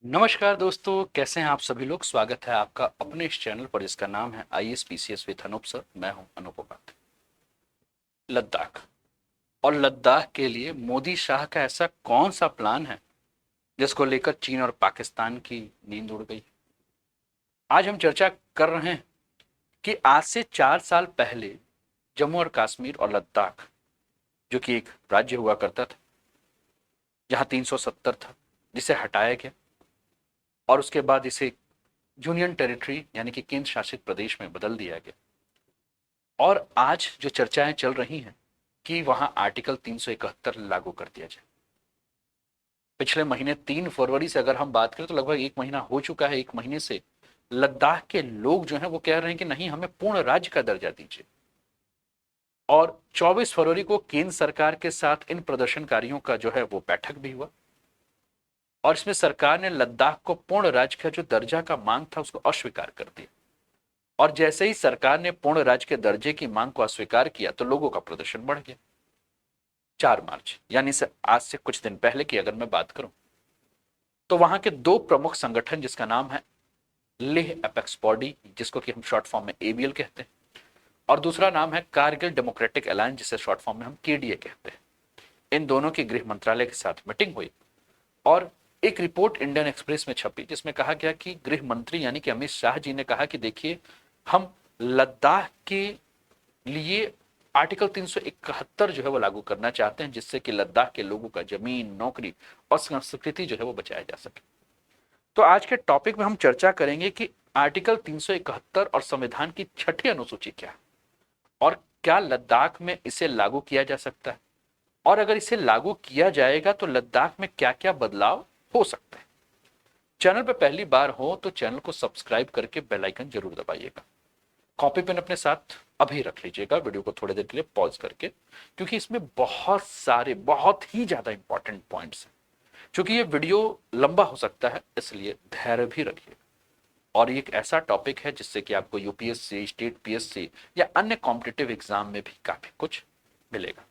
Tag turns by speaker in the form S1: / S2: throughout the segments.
S1: नमस्कार दोस्तों, कैसे हैं आप सभी लोग। स्वागत है आपका अपने इस चैनल पर जिसका नाम है IAS PCS with Anoop sir. मैं हूं अनूप उपाध्याय। लद्दाख और लद्दाख के लिए मोदी शाह का ऐसा कौन सा प्लान है जिसको लेकर चीन और पाकिस्तान की नींद उड़ गई। आज हम चर्चा कर रहे हैं कि आज से 4 साल पहले जम्मू और कश्मीर और लद्दाख, जो कि एक राज्य हुआ करता था, जहां 370 था, जिसे हटाया गया और उसके बाद इसे यूनियन टेरिटरी यानी कि केंद्र शासित प्रदेश में बदल दिया गया। और आज जो चर्चाएं चल रही हैं कि वहां आर्टिकल 371 लागू कर दिया जाए। पिछले महीने 3 फरवरी से अगर हम बात करें तो लगभग 1 महीना हो चुका है। 1 महीने से लद्दाख के लोग जो हैं वो कह रहे हैं कि नहीं, हमें पूर्ण राज्य का दर्जा दीजिए। और 24 फरवरी को केंद्र सरकार के साथ इन प्रदर्शनकारियों का जो है वो बैठक भी हुआ और इसमें सरकार ने लद्दाख को पूर्ण राज्य का जो दर्जा का मांग था उसको अस्वीकार कर दिया। और जैसे ही सरकार ने पूर्ण राज्य के दर्जे की मांग को अस्वीकार किया तो लोगों का प्रदर्शन बढ़ गया। 4 मार्च यानी से आज से कुछ दिन पहले की अगर मैं बात करूं तो वहां के दो प्रमुख संगठन, जिसका नाम है लेह अपेक्स बॉडी, जिसको कि हम शॉर्ट फॉर्म में ABL कहते हैं, और दूसरा नाम है कारगिल डेमोक्रेटिक अलायंस, जिसे शॉर्ट फॉर्म में हम KDA कहते हैं। इन दोनों की गृह मंत्रालय के साथ मीटिंग हुई और एक रिपोर्ट इंडियन एक्सप्रेस में छपी जिसमें कहा गया कि गृह मंत्री यानी कि अमित शाह जी ने कहा कि देखिए, हम लद्दाख के लिए आर्टिकल 371 जो है वो लागू करना चाहते हैं, जिससे कि लद्दाख के लोगों का जमीन, नौकरी और संस्कृति जो है वो बचाया जा सके। तो आज के टॉपिक में हम चर्चा करेंगे कि आर्टिकल 371 और संविधान की छठी अनुसूची क्या है और क्या लद्दाख में इसे लागू किया जा सकता है, और अगर इसे लागू किया जाएगा तो लद्दाख में क्या क्या बदलाव हो सकते हैं। चैनल पर पहली बार हो तो चैनल को सब्सक्राइब करके बेल आइकन जरूर दबाइएगा। कॉपी पेन अपने साथ अभी रख लीजिएगा, वीडियो को थोड़ी देर के लिए पॉज करके, क्योंकि इसमें बहुत सारे बहुत ही ज्यादा इंपॉर्टेंट पॉइंट्स हैं। क्योंकि ये वीडियो लंबा हो सकता है, इसलिए धैर्य भी रखिएगा। और ये एक ऐसा टॉपिक है जिससे कि आपको UPSC, स्टेट PSC या अन्य कॉम्पिटिटिव एग्जाम में भी काफी कुछ मिलेगा।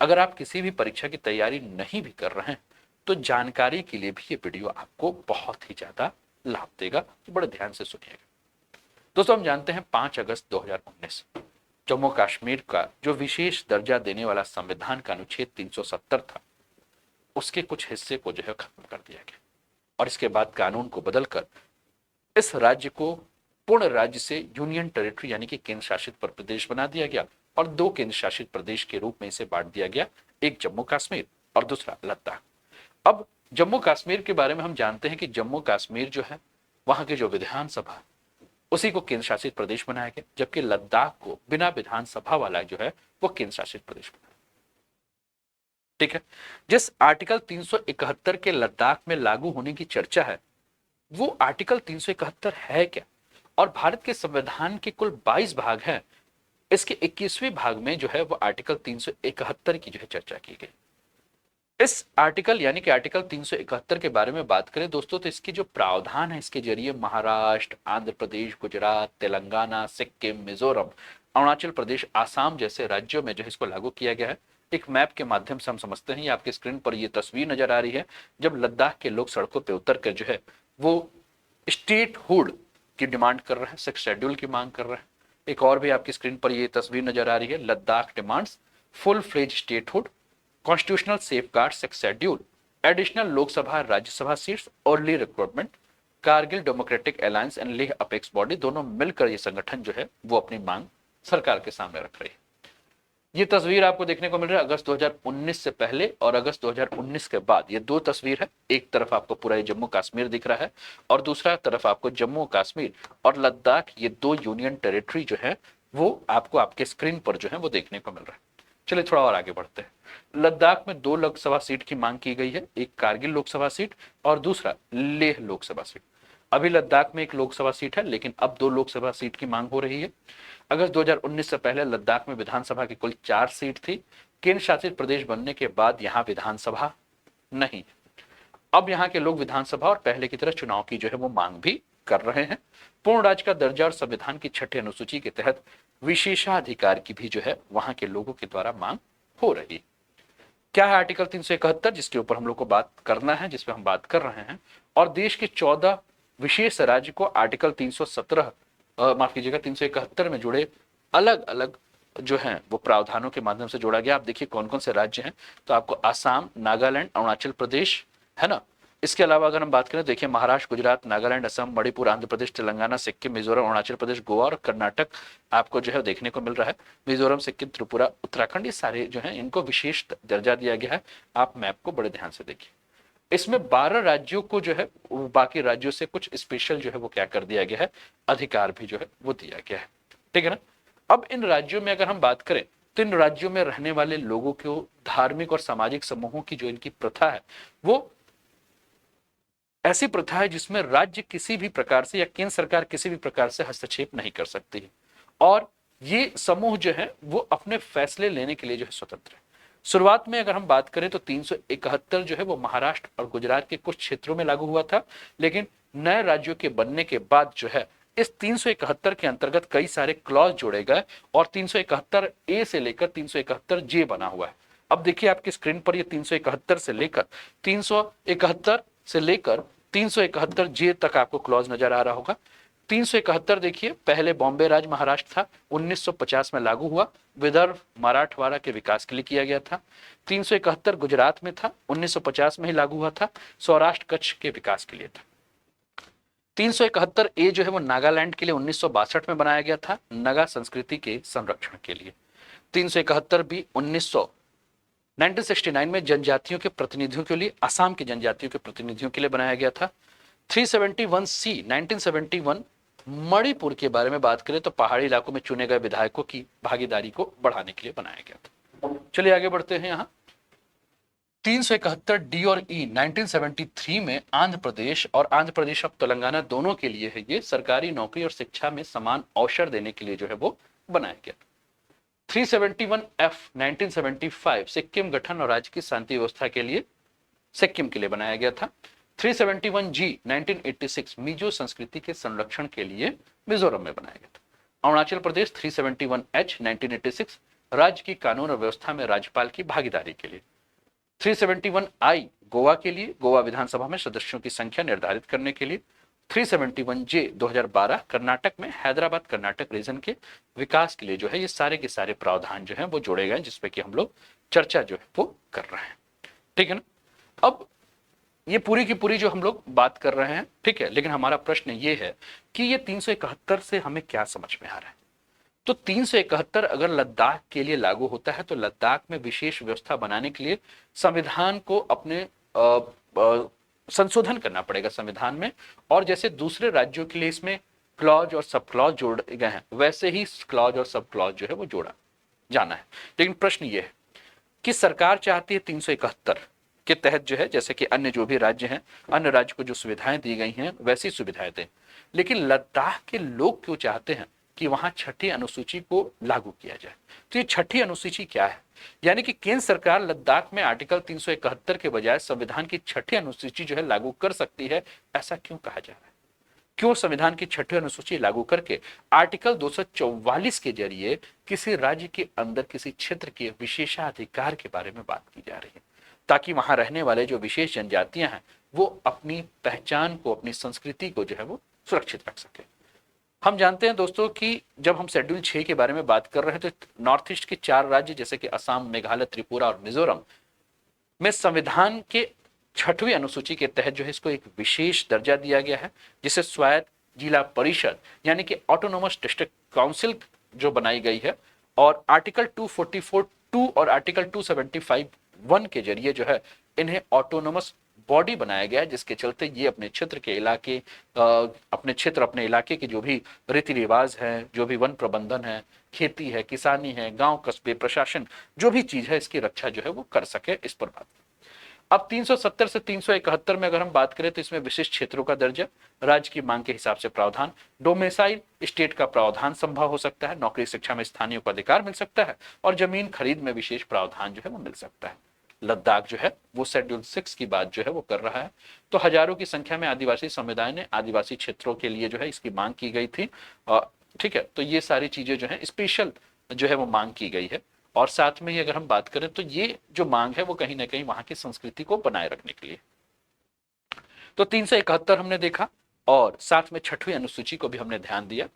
S1: अगर आप किसी भी परीक्षा की तैयारी नहीं भी कर रहे हैं तो जानकारी के लिए भी ये वीडियो आपको बहुत ही ज्यादा लाभ देगा, तो बड़े ध्यान से सुनिएगा। दोस्तों, हम जानते हैं 5 अगस्त 2019 जम्मू कश्मीर का जो विशेष दर्जा देने वाला संविधान का अनुच्छेद 370 था, उसके कुछ हिस्से को जो है खत्म कर दिया गया और इसके बाद कानून को बदलकर इस राज्य को पूर्ण राज्य से यूनियन टेरिटरी यानी कि केंद्र शासित प्रदेश बना दिया गया और 2 केंद्र शासित प्रदेश के रूप में इसे बांट दिया गया, एक जम्मू कश्मीर और दूसरा लद्दाख। अब जम्मू कश्मीर के बारे में हम जानते हैं कि जम्मू कश्मीर जो है वहां की जो विधानसभा, उसी को केंद्र शासित प्रदेश बनाया गया, जबकि लद्दाख को बिना विधानसभा वाला जो है वो केंद्र शासित प्रदेश बनाया। ठीक है। जिस आर्टिकल 371 के लद्दाख में लागू होने की चर्चा है, वो आर्टिकल 371 है क्या, और भारत के संविधान के कुल 22 भाग हैं। इसके 21वें भाग में जो है वो आर्टिकल 371 की जो है चर्चा की गई। इस आर्टिकल यानी कि आर्टिकल 371 के बारे में बात करें दोस्तों, तो इसकी जो प्रावधान है, इसके जरिए महाराष्ट्र, आंध्र प्रदेश, गुजरात, तेलंगाना, सिक्किम, मिजोरम, अरुणाचल प्रदेश, आसाम जैसे राज्यों में जो है इसको लागू किया गया है। एक मैप के माध्यम से हम समझते हैं। ये आपकी स्क्रीन पर ये तस्वीर नजर आ रही है, जब लद्दाख के लोग सड़कों पर उतर कर जो है वो स्टेटहुड की डिमांड कर रहे हैं, 6 शेड्यूल की मांग कर रहे हैं। एक और भी आपकी स्क्रीन पर ये तस्वीर नजर आ रही है, Ladakh demands full fledge statehood, constitutional safeguard 6 schedule, additional Lok Sabha Rajya Sabha seats, early recruitment. Kargil democratic alliance and Leh apex body दोनों मिलकर ये संगठन जो है वो अपनी मांग सरकार के सामने रख रही है। ये तस्वीर आपको देखने को मिल रहा है अगस्त 2019 से पहले और अगस्त 2019 के बाद। ये दो तस्वीर है, एक तरफ आपको पूरा जम्मू कश्मीर दिख रहा है और दूसरा तरफ आपको जम्मू कश्मीर और लद्दाख, ये 2 यूनियन टेरिटरी जो है वो आपको आपके स्क्रीन पर जो है वो देखने को मिल रहा है। चलिए थोड़ा और आगे बढ़ते हैं। लद्दाख में 2 लोकसभा सीट की मांग की गई है, एक कारगिल लोकसभा सीट और दूसरा लेह लोकसभा सीट। अभी लद्दाख में 1 लोकसभा सीट है, लेकिन अब 2 लोकसभा सीट की मांग हो रही है। अगस्त 2019 से पहले लद्दाख में विधानसभा की कुल 4 सीट थी। केंद्र शासित प्रदेश बनने के बाद यहां विधानसभा नहीं। अब यहां के लोग विधानसभा और पहले की तरह चुनाव की जो है वो मांग भी कर रहे हैं। पूर्ण राज्य का दर्जा और संविधान की 6ठी अनुसूची के तहत विशेषाधिकार की भी जो है वहां के लोगों के द्वारा मांग हो रही। क्या है आर्टिकल 371, जिसके ऊपर हम लोग को बात करना है, जिसपे हम बात कर रहे हैं। और देश के 14 विशेष राज्य को आर्टिकल 317 माफ कीजिएगा 371 में जुड़े अलग अलग जो है वो प्रावधानों के माध्यम से जोड़ा गया। आप देखिए कौन कौन से राज्य हैं, तो आपको आसाम, नागालैंड, अरुणाचल प्रदेश, है ना। इसके अलावा अगर हम बात करें, देखिए महाराष्ट्र, गुजरात, नागालैंड, असम, मणिपुर, आंध्र प्रदेश, तेलंगाना, सिक्किम, मिजोरम, अरुणाचल प्रदेश, गोवा और कर्नाटक आपको जो है देखने को मिल रहा है। मिजोरम, सिक्किम, त्रिपुरा, उत्तराखंड, ये सारे जो है इनको विशेष दर्जा दिया गया है। आप मैप को बड़े ध्यान से देखिए। इसमें 12 राज्यों को जो है बाकी राज्यों से कुछ स्पेशल जो है वो क्या कर दिया गया है, अधिकार भी जो है वो दिया गया है। ठीक है ना। अब इन राज्यों में अगर हम बात करें, तो इन राज्यों में रहने वाले लोगों को धार्मिक और सामाजिक समूहों की जो इनकी प्रथा है, वो ऐसी प्रथा है जिसमें राज्य किसी भी प्रकार से या केंद्र सरकार किसी भी प्रकार से हस्तक्षेप नहीं कर सकती है। और ये समूह जो है वो अपने फैसले लेने के लिए जो है स्वतंत्र है। शुरुआत में अगर हम बात करें तो 371 जो है वो महाराष्ट्र और गुजरात के कुछ क्षेत्रों में लागू हुआ था, लेकिन नए राज्यों के बनने के बाद जो है इस 371 के अंतर्गत कई सारे क्लॉज जोड़े गए और 371 ए से लेकर 371 जे बना हुआ है। अब देखिए आपकी स्क्रीन पर ये 371 से लेकर 371 से लेकर 371 जे तक आपको क्लॉज नजर आ रहा होगा। 371 देखिए, पहले बॉम्बे राज्य महाराष्ट्र था, 1950 में लागू हुआ, विदर्भ मराठवाड़ा के विकास के लिए किया गया था। 371 गुजरात में था, 1950 में ही लागू हुआ था, सौराष्ट्र कच्छ के विकास के लिए था। 371 ए जो है वो नागालैंड के लिए 1962 में बनाया गया था, नगा संस्कृति के संरक्षण के लिए। 371 भी 1969 में जनजातियों के प्रतिनिधियों के लिए, असम के जनजातियों के प्रतिनिधियों के लिए बनाया गया था। 371 सी 1971 मणिपुर के बारे में बात करें तो पहाड़ी इलाकों में चुने गए विधायकों की भागीदारी को बढ़ाने के लिए बनाया गया था। चलिए आगे बढ़ते हैं। यहाँ 371 डी और ई 1973 में आंध्र प्रदेश और आंध्र प्रदेश अब तेलंगाना दोनों के लिए है, ये सरकारी नौकरी और शिक्षा में समान अवसर देने के लिए जो है वो बनाया गया। 371 एफ 1975 सिक्किम गठन और राज्य की शांति व्यवस्था के लिए सिक्किम के लिए बनाया गया था। 371 जी 1986 मिजो संस्कृति के संरक्षण के लिए मिजोरम में बनाया गया था। अरुणाचल प्रदेश 371 एच 1986 राज्य की कानून और व्यवस्था में राज्यपाल की भागीदारी के लिए। 371 आई गोवा के लिए, गोवा विधानसभा में सदस्यों की संख्या निर्धारित करने के लिए। 371 जे 2012 कर्नाटक में हैदराबाद कर्नाटक रीजन के विकास के लिए जो है ये सारे के सारे प्रावधान जो है वो जोड़े गए, जिसपे कि हम लोग चर्चा जो है वो कर रहे हैं। ठीक है ना। अब ये पूरी की पूरी जो हम लोग बात कर रहे हैं, ठीक है, लेकिन हमारा प्रश्न ये है कि ये 371 से हमें क्या समझ में आ रहा है। तो 371 अगर लद्दाख के लिए लागू होता है तो लद्दाख में विशेष व्यवस्था बनाने के लिए संविधान को अपने संशोधन करना पड़ेगा संविधान में, और जैसे दूसरे राज्यों के लिए इसमें क्लॉज और सब क्लॉज जोड़े गए हैं, वैसे ही क्लॉज और सब क्लॉज जो है वो जोड़ा जाना है। लेकिन प्रश्न ये है कि सरकार चाहती है 371 के तहत जो है, जैसे कि अन्य जो भी राज्य हैं, अन्य राज्य को जो सुविधाएं दी गई हैं वैसी सुविधाएं दें, लेकिन लद्दाख के लोग क्यों चाहते हैं कि वहां छठी अनुसूची को लागू किया जाए। तो ये छठी अनुसूची क्या है, यानी कि केंद्र सरकार लद्दाख में आर्टिकल 371 के बजाय संविधान की छठी अनुसूची जो है लागू कर सकती है, ऐसा क्यों कहा जा रहा है। क्यों संविधान की छठी अनुसूची लागू करके आर्टिकल 244 के जरिए किसी राज्य के अंदर किसी क्षेत्र के विशेषाधिकार के बारे में बात की जा रही है, ताकि वहां रहने वाले जो विशेष जनजातियां हैं वो अपनी पहचान को, अपनी संस्कृति को जो है वो सुरक्षित रख सके। हम जानते हैं दोस्तों कि जब हम शेड्यूल 6 के बारे में बात कर रहे हैं तो नॉर्थ ईस्ट के 4 राज्य जैसे कि असम, मेघालय, त्रिपुरा और मिजोरम में संविधान के 6वीं अनुसूची के तहत जो है इसको एक विशेष दर्जा दिया गया है, जिसे स्वायत्त जिला परिषद यानी कि ऑटोनोमस डिस्ट्रिक्ट काउंसिल जो बनाई गई है, और आर्टिकल 244(2) और आर्टिकल 275(1) के जरिए जो है इन्हें ऑटोनोमस बॉडी बनाया गया है, जिसके चलते ये अपने क्षेत्र के इलाके, अपने इलाके के जो भी रीति रिवाज हैं, जो भी वन प्रबंधन है, खेती है, किसानी है, गांव कस्बे प्रशासन, जो भी चीज है इसकी रक्षा जो है वो कर सके, इस पर बात। अब 370 से 371 में अगर हम बात करें तो इसमें विशिष्ट क्षेत्रों का दर्जा, राज्य की मांग के हिसाब से प्रावधान, डोमिसाइल स्टेट का प्रावधान संभव हो सकता है, नौकरी शिक्षा में स्थानीय को अधिकार मिल सकता है, और जमीन खरीद में विशेष प्रावधान जो है वो मिल सकता है। लद्दाख जो है वो शेड्यूल 6 की बात जो है वो कर रहा है। तो हजारों की संख्या में आदिवासी समुदाय ने आदिवासी क्षेत्रों के लिए जो है इसकी मांग की गई थी, ठीक है। तो ये सारी चीजें जो है स्पेशल जो है वो मांग की गई है, और साथ में ही अगर हम बात करें तो ये जो मांग है वो कहीं ना कहीं वहां की संस्कृति को बनाए रखने के लिए। तो 371 हमने देखा और साथ में छठवीं अनुसूची को भी हमने ध्यान दिया।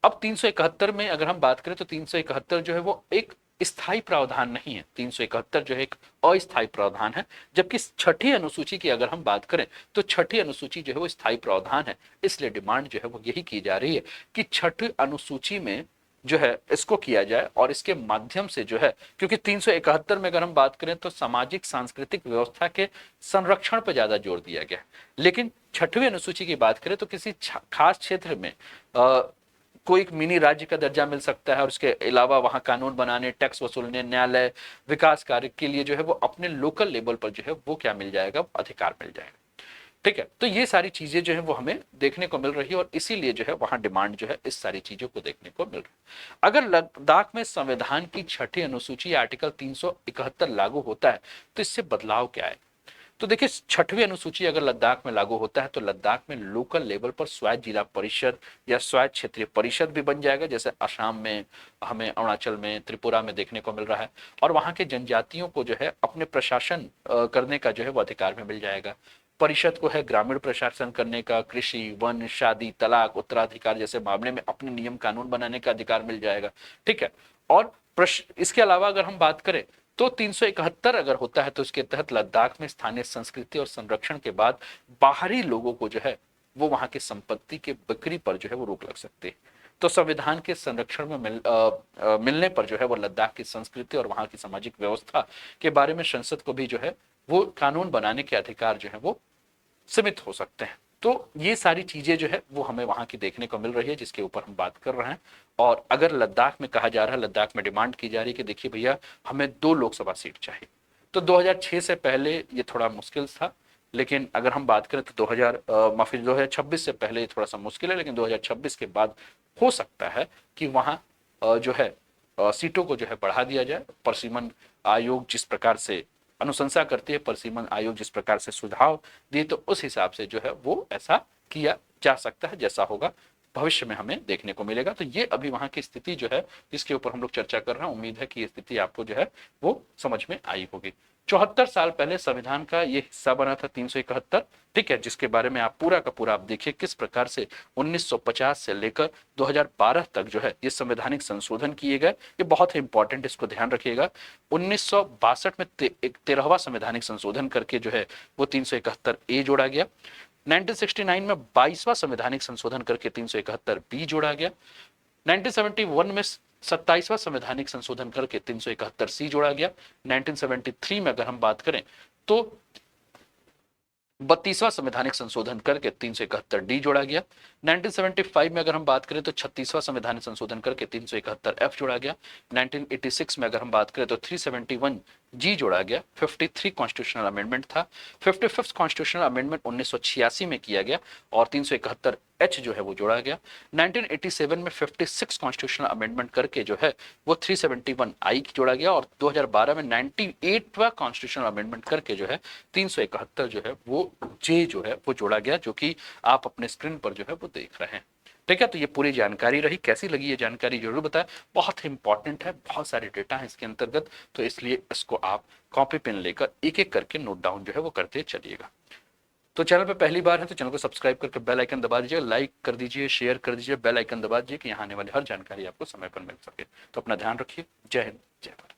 S1: अब 371 में अगर हम बात करें तो 371 जो है वो एक स्थायी प्रावधान नहीं है, 371 जो है एक अस्थायी प्रावधान है। जबकि छठी अनुसूची की अगर हम बात करें तो छठी अनुसूची जो है वो स्थायी प्रावधान है। इसलिए डिमांड जो है वो यही की जा रही है कि छठी अनुसूची में जो है इसको किया जाए और इसके माध्यम से जो है, क्योंकि 371 में अगर हम बात करें तो सामाजिक सांस्कृतिक व्यवस्था के संरक्षण पर ज्यादा जोर दिया गया, लेकिन छठवीं अनुसूची की बात करें तो किसी खास क्षेत्र में कोई एक मिनी राज्य का दर्जा मिल सकता है और उसके अलावा वहां कानून बनाने, टैक्स वसूलने, न्यायालय, विकास कार्य के लिए जो है वो अपने लोकल लेवल पर जो है वो क्या मिल जाएगा, अधिकार मिल जाएगा। ठीक है, तो ये सारी चीजें जो है वो हमें देखने को मिल रही है और इसीलिए जो है वहां डिमांड जो है इस सारी चीजों को देखने को मिल रही है। अगर लद्दाख में संविधान की छठी अनुसूची आर्टिकल 371 लागू होता है तो इससे बदलाव क्या है? तो देखिए, छठवीं अनुसूची अगर लद्दाख में लागू होता है तो लद्दाख में लोकल लेवल पर स्वायत्त जिला परिषद या स्वायत्त क्षेत्रीय परिषद भी बन जाएगा, जैसे असम में, हमें अरुणाचल में, त्रिपुरा में देखने को मिल रहा है। और वहां के जनजातियों को जो है अपने प्रशासन करने का जो है वो अधिकार में मिल जाएगा। परिषद को है ग्रामीण प्रशासन करने का, कृषि, वन, शादी, तलाक, उत्तराधिकार जैसे मामले में अपने नियम कानून बनाने का अधिकार मिल जाएगा। ठीक है, और इसके अलावा अगर हम बात करें तो 371 अगर होता है तो इसके तहत लद्दाख में स्थानीय संस्कृति और संरक्षण के बाद बाहरी लोगों को जो है वो वहां की संपत्ति के बिक्री पर जो है वो रोक लग सकती है। तो संविधान के संरक्षण में मिलने पर जो है वो लद्दाख की संस्कृति और वहां की सामाजिक व्यवस्था के बारे में संसद को भी जो है वो कानून बनाने के अधिकार जो है वो सीमित हो सकते हैं। तो ये सारी चीजें जो है वो हमें वहां की देखने को मिल रही है, जिसके ऊपर हम बात कर रहे हैं। और अगर लद्दाख में कहा जा रहा है, लद्दाख में डिमांड की जा रही है कि देखिए भैया हमें 2 लोकसभा सीट चाहिए, तो 2006 से पहले ये थोड़ा मुश्किल था, लेकिन अगर हम बात करें तो 2026 से पहले ये थोड़ा सा मुश्किल है, लेकिन 2026 के बाद हो सकता है कि वहां जो है सीटों को जो है बढ़ा दिया जाए। परसीमन आयोग जिस प्रकार से अनुशंसा करती है, परसीमन आयोग जिस प्रकार से सुझाव दिए, तो उस हिसाब से जो है वो ऐसा किया जा सकता है। जैसा होगा भविष्य में हमें देखने को मिलेगा। तो ये अभी वहां की स्थिति जो है जिसके ऊपर हम लोग चर्चा कर रहे हैं, उम्मीद है कि ये स्थिति आपको जो है वो समझ में आई होगी। 74 साल पहले संविधान का ये हिस्सा बना था 371। ठीक है, जिसके बारे में आप पूरा का पूरा आप देखिए किस प्रकार से 1950 से लेकर 2012 तक जो है ये संवैधानिक संशोधन किए गए। ये बहुत ही इंपॉर्टेंट, इसको ध्यान रखिएगा। 1962 में 13वां संवैधानिक संशोधन करके जो है वो 371 ए जोड़ा गया। 1969 में 22वां संवैधानिक संशोधन करके 371 बी जोड़ा गया। 1971 में 27वां संवैधानिक संशोधन करके 371 सी जोड़ा गया। 1973 में अगर हम बात करें तो 32वां संवैधानिक संशोधन करके 371 डी जोड़ा गया। 1975 में अगर हम बात करें तो 36वां संवैधानिक संशोधन करके 371 एफ जोड़ा गया। 1986 में अगर हम बात करें तो 371 जी जोड़ा गया। 53 कॉन्स्टिट्यूशनल अमेंडमेंट था। 55 कॉन्स्टिट्यूशनल अमेंडमेंट 1986 में किया गया और 371 एच जो है वो जोड़ा गया। 1987 में 56 कॉन्स्टिट्यूशनल अमेंडमेंट करके जो है वो 371 आई जोड़ा गया और 2012 में 98वां कॉन्स्टिट्यूशनल अमेंडमेंट करके जो है 371 जो है वो जे जो है वो जोड़ा गया, जो कि आप अपने स्क्रीन पर जो है वो देख रहे हैं। ठीक है, तो ये पूरी जानकारी रही। कैसी लगी ये जानकारी जरूर बताएं, बहुत ही इंपॉर्टेंट है, बहुत सारे डेटा है इसके अंतर्गत, तो इसलिए इसको आप कॉपी पेन लेकर एक एक करके नोट डाउन जो है वो करते चलिएगा। तो चैनल पे पहली बार है तो चैनल को सब्सक्राइब करके बेल आइकन दबा दीजिए, लाइक कर दीजिए, शेयर कर दीजिए, बेल आइकन दबा दीजिए कि यहाँ आने वाली हर जानकारी आपको समय पर मिल सके। तो अपना ध्यान रखिए। जय हिंद, जय भारत।